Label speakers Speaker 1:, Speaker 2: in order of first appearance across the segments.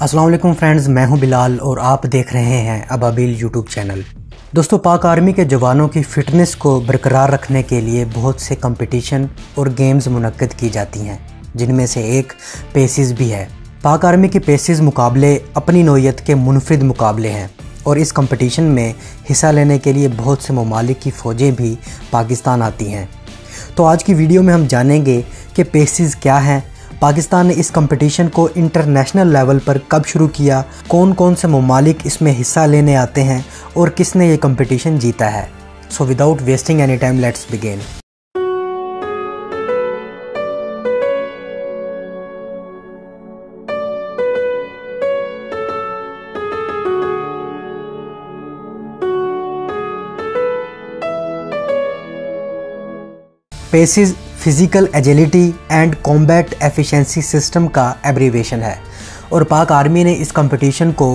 Speaker 1: अस्सलाम वालेकुम फ्रेंड्स, मैं हूं बिलाल और आप देख रहे हैं अबाबिल यूट्यूब चैनल। दोस्तों, पाक आर्मी के जवानों की फ़िटनेस को बरकरार रखने के लिए बहुत से कंपटीशन और गेम्स मुनक्किद की जाती हैं, जिनमें से एक पेसिस भी है। पाक आर्मी के पेसिस मुकाबले अपनी नौइयत के मुनफरिद मुकाबले हैं और इस कंपटीशन में हिस्सा लेने के लिए बहुत से ममालिक की फ़ौजें भी पाकिस्तान आती हैं। तो आज की वीडियो में हम जानेंगे कि पेसिस क्या हैं, पाकिस्तान ने इस कंपटीशन को इंटरनेशनल लेवल पर कब शुरू किया, कौन कौन से ममालिक इसमें हिस्सा लेने आते हैं और किसने ये कंपटीशन जीता है। So without wasting any time let's begin. PACES physical agility and combat efficiency system का एब्रीवेशन है और पाक आर्मी ने इस कंपटीशन को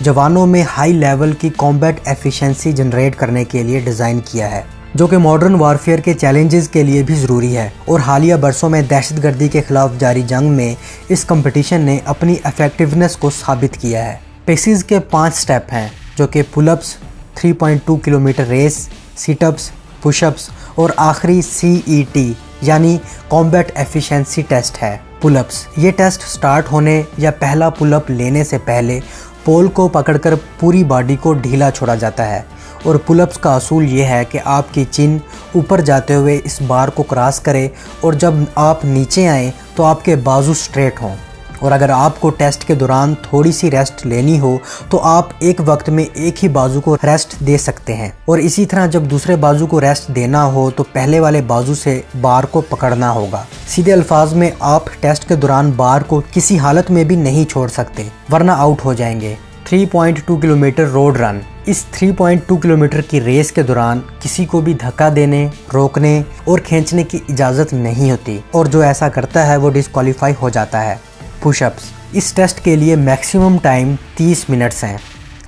Speaker 1: जवानों में हाई लेवल की कॉम्बैट एफिशिएंसी जनरेट करने के लिए डिज़ाइन किया है, जो कि मॉडर्न वारफेयर के चैलेंजेस के लिए भी ज़रूरी है। और हालिया बरसों में दहशतगर्दी के ख़िलाफ़ जारी जंग में इस कंपटीशन ने अपनी इफ़ेक्टिवनेस को साबित किया है। पेसिस के 5 स्टेप हैं, जो कि pullups, 3.2 kilometre race, situps, pushups और आखिरी CET यानी कॉम्बैट एफिशिएंसी टेस्ट है। पुलअप्स, ये टेस्ट स्टार्ट होने या पहला पुलअप लेने से पहले पोल को पकड़कर पूरी बॉडी को ढीला छोड़ा जाता है और पुलअप्स का असूल ये है कि आपकी चिन ऊपर जाते हुए इस बार को क्रॉस करे और जब आप नीचे आएँ तो आपके बाजू स्ट्रेट हों। और अगर आपको टेस्ट के दौरान थोड़ी सी रेस्ट लेनी हो तो आप एक वक्त में एक ही बाजू को रेस्ट दे सकते हैं, और इसी तरह जब दूसरे बाजू को रेस्ट देना हो तो पहले वाले बाजू से बार को पकड़ना होगा। सीधे अल्फाज में आप टेस्ट के दौरान बार को किसी हालत में भी नहीं छोड़ सकते, वरना आउट हो जाएंगे। 3.2 किलोमीटर रोड रन, इस 3.2 किलोमीटर की रेस के दौरान किसी को भी धक्का देने, रोकने और खींचने की इजाज़त नहीं होती और जो ऐसा करता है वो डिस्क्वालीफाई हो जाता है। पुशअप्स, इस टेस्ट के लिए मैक्सिमम टाइम 30 मिनट्स हैं।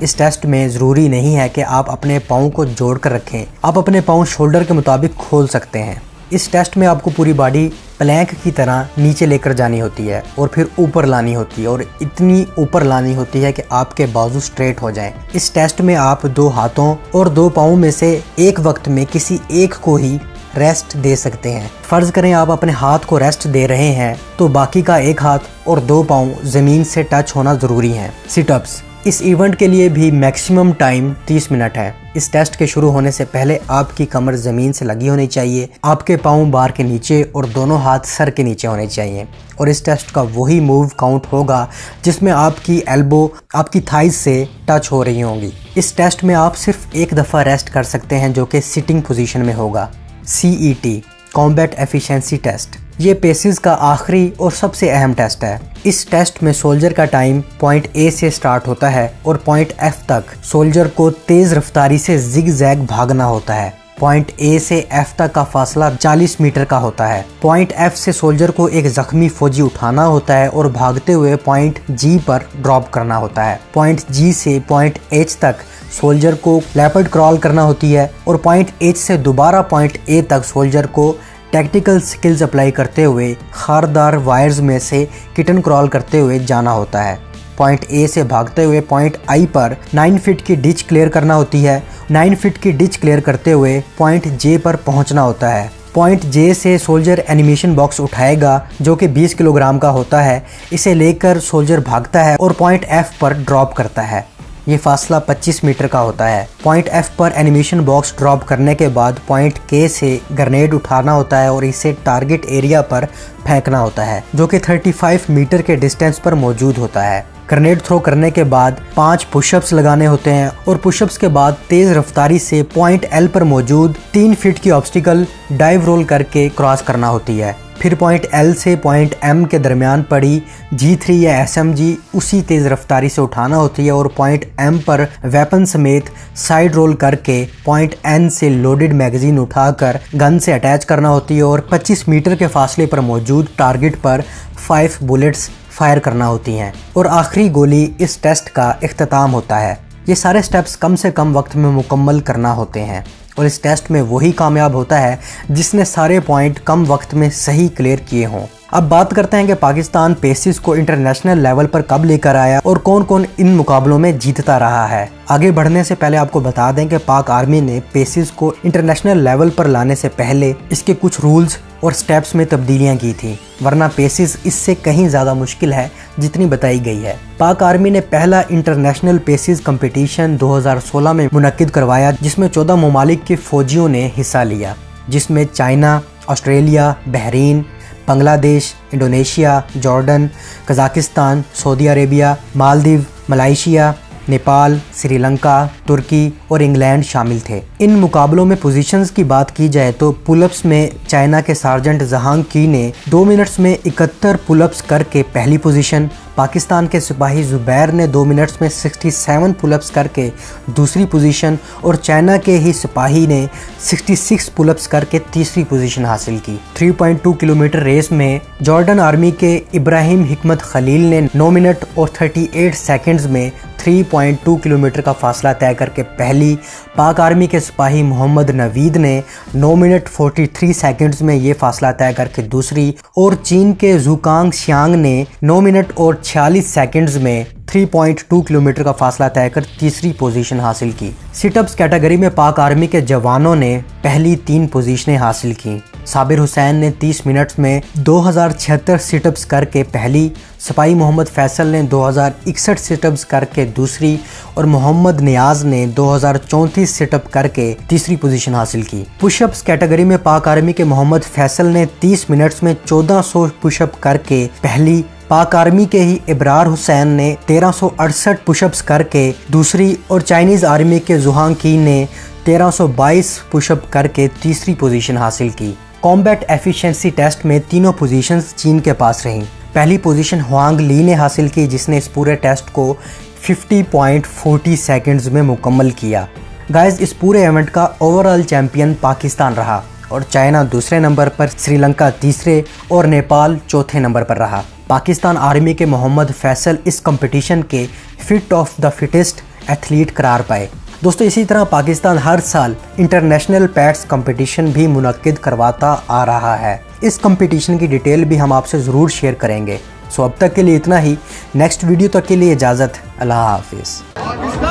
Speaker 1: इस टेस्ट में ज़रूरी नहीं है कि आप अपने पाँव को जोड़ कर रखें, आप अपने पाँव शोल्डर के मुताबिक खोल सकते हैं। इस टेस्ट में आपको पूरी बॉडी प्लैंक की तरह नीचे लेकर जानी होती है और फिर ऊपर लानी होती है, और इतनी ऊपर लानी होती है कि आपके बाजू स्ट्रेट हो जाएं। इस टेस्ट में आप 2 हाथों और 2 पाँवों में से एक वक्त में किसी एक को ही रेस्ट दे सकते हैं। फ़र्ज़ करें आप अपने हाथ को रेस्ट दे रहे हैं तो बाकी का एक हाथ और 2 पाँव ज़मीन से टच होना ज़रूरी है। सिटअप्स, इस इवेंट के लिए भी मैक्सिमम टाइम 30 मिनट है। इस टेस्ट के शुरू होने से पहले आपकी कमर ज़मीन से लगी होनी चाहिए, आपके पाँव बार के नीचे और दोनों हाथ सर के नीचे होने चाहिए। और इस टेस्ट का वही मूव काउंट होगा जिसमें आपकी एल्बो आपकी थाइज से टच हो रही होंगी। इस टेस्ट में आप सिर्फ एक दफ़ा रेस्ट कर सकते हैं, जो कि सिटिंग पोजीशन में होगा। CET कॉम्बैट एफिशिएंसी टेस्ट, ये पेसिस का आखिरी और सबसे अहम टेस्ट है। इस टेस्ट में सोल्जर का टाइम पॉइंट A से स्टार्ट होता है और पॉइंट F तक सोल्जर को तेज़ रफ्तारी से जिग जैग भागना होता है। पॉइंट A से F तक का फासला 40 मीटर का होता है। पॉइंट F से सोल्जर को एक जख्मी फौजी उठाना होता है और भागते हुए पॉइंट G पर ड्रॉप करना होता है। पॉइंट G से पॉइंट H तक सोल्जर को लेपर्ड क्रॉल करना होती है और पॉइंट H से दोबारा पॉइंट A तक सोल्जर को टैक्टिकल स्किल्स अप्लाई करते हुए खारदार वायर्स में से किटन क्रॉल करते हुए जाना होता है। पॉइंट A से भागते हुए पॉइंट I पर 9 फीट की डिच क्लियर करना होती है। 9 फीट की डिच क्लियर करते हुए पॉइंट J पर पहुंचना होता है। पॉइंट J से सोल्जर एनिमेशन बॉक्स उठाएगा, जो कि 20 किलोग्राम का होता है। इसे लेकर सोल्जर भागता है और पॉइंट F पर ड्रॉप करता है। ये फासला 25 मीटर का होता है। पॉइंट F पर एनिमेशन बॉक्स ड्रॉप करने के बाद पॉइंट K से ग्रेनेड उठाना होता है और इसे टारगेट एरिया पर फेंकना होता है, जो कि 35 मीटर के डिस्टेंस पर मौजूद होता है। ग्रेनेड थ्रो करने के बाद 5 पुशअप्स लगाने होते हैं और पुशअप्स के बाद तेज़ रफ्तारी से पॉइंट L पर मौजूद 3 फीट की ऑब्स्टिकल डाइव रोल करके क्रॉस करना होती है। फिर पॉइंट L से पॉइंट M के दरमियान पड़ी G3 या SMG उसी तेज़ रफ्तारी से उठाना होती है और पॉइंट M पर वेपन समेत साइड रोल करके पॉइंट N से लोडेड मैगजीन उठाकर गन से अटैच करना होती है और 25 मीटर के फासले पर मौजूद टारगेट पर 5 बुलेट्स फायर करना होती हैं और आखिरी गोली इस टेस्ट का इख्तिताम होता है। ये सारे स्टेप्स कम से कम वक्त में मुकम्मल करना होते हैं और इस टेस्ट में वही कामयाब होता है जिसने सारे पॉइंट कम वक्त में सही क्लियर किए हों। अब बात करते हैं कि पाकिस्तान पेसिस को इंटरनेशनल लेवल पर कब लेकर आया और कौन कौन इन मुकाबलों में जीतता रहा है। आगे बढ़ने से पहले आपको बता दें कि पाक आर्मी ने पेसिस को इंटरनेशनल लेवल पर लाने से पहले इसके कुछ रूल्स और स्टेप्स में तब्दीलियां की थी, वरना पेसिस इससे कहीं ज़्यादा मुश्किल है जितनी बताई गई है। पाक आर्मी ने पहला इंटरनेशनल पेसिस कंपटीशन 2016 में मुनक्किद करवाया, जिसमें 14 ममालिक के फौजियों ने हिस्सा लिया, जिसमें China, Australia, Bahrain, Bangladesh, Indonesia, Jordan, Kazakhstan, Saudi Arabia, Maldives, Malaysia, Nepal, Sri Lanka, तुर्की और इंग्लैंड शामिल थे। इन मुकाबलों में पोजीशंस की बात की जाए तो पुलअप्स में चाइना के सार्जेंट जहांग की ने 2 मिनट्स में 71 पुलअप्स करके पहली पोजीशन, पाकिस्तान के सिपाही जुबैर ने 2 मिनट्स में 67 पुलअप्स करके दूसरी पोजीशन और चाइना के ही सिपाही ने 66 पुलअप्स करके तीसरी पोजीशन हासिल की। 3.2 किलोमीटर रेस में जॉर्डन आर्मी के इब्राहिम हिकमत खलील ने 9 मिनट और 38 सेकंड्स में 3.2 किलोमीटर का फासला तय करके पहली, पाक आर्मी के सिपाही मोहम्मद नवीद ने 9 मिनट 43 सेकंड्स में ये फासला तय करके दूसरी और चीन के जुकांग शियांग ने 9 मिनट और 46 सेकंड्स में 3.2 किलोमीटर का फासला तय कर तीसरी पोजीशन हासिल की। सिटअप्स कैटेगरी में पाक आर्मी के जवानों ने पहली 3 पोजीशनें हासिल की। साबिर हुसैन ने 30 मिनट्स में 2076 सिटअप्स करके पहली, सिपाही मोहम्मद फैसल ने 2061 सिटअप्स करके दूसरी और मोहम्मद नियाज ने 2034 सिटअप करके तीसरी पोजीशन हासिल की। पुशअप्स कैटेगरी में पाक आर्मी के मोहम्मद फैसल ने 30 मिनट्स में 1400 पुशअप करके पहली, पाक आर्मी के ही इब्रार हुसैन ने 1368 पुशअप्स करके दूसरी और चाइनीज आर्मी के जुहांग की ने 1322 पुशअप करके तीसरी पोजीशन हासिल की। कॉम्बैट एफिशिएंसी टेस्ट में तीनों पोजीशंस चीन के पास रहीं। पहली पोजीशन हुआंग ली ने हासिल की, जिसने इस पूरे टेस्ट को 50.40 सेकंड्स में मुकम्मल किया। गाइस, इस पूरे इवेंट का ओवरऑल चैंपियन पाकिस्तान रहा और चाइना दूसरे नंबर पर, श्रीलंका तीसरे और नेपाल चौथे नंबर पर रहा। पाकिस्तान आर्मी के मोहम्मद फैसल इस कंपटीशन के fit of the fittest athlete करार पाए। दोस्तों, इसी तरह पाकिस्तान हर साल इंटरनेशनल पैट्स कंपटीशन भी मुनक्किद करवाता आ रहा है। इस कंपटीशन की डिटेल भी हम आपसे ज़रूर शेयर करेंगे। सो अब तक के लिए इतना ही। नेक्स्ट वीडियो तक के लिए इजाज़त। अल्लाह हाफिज़।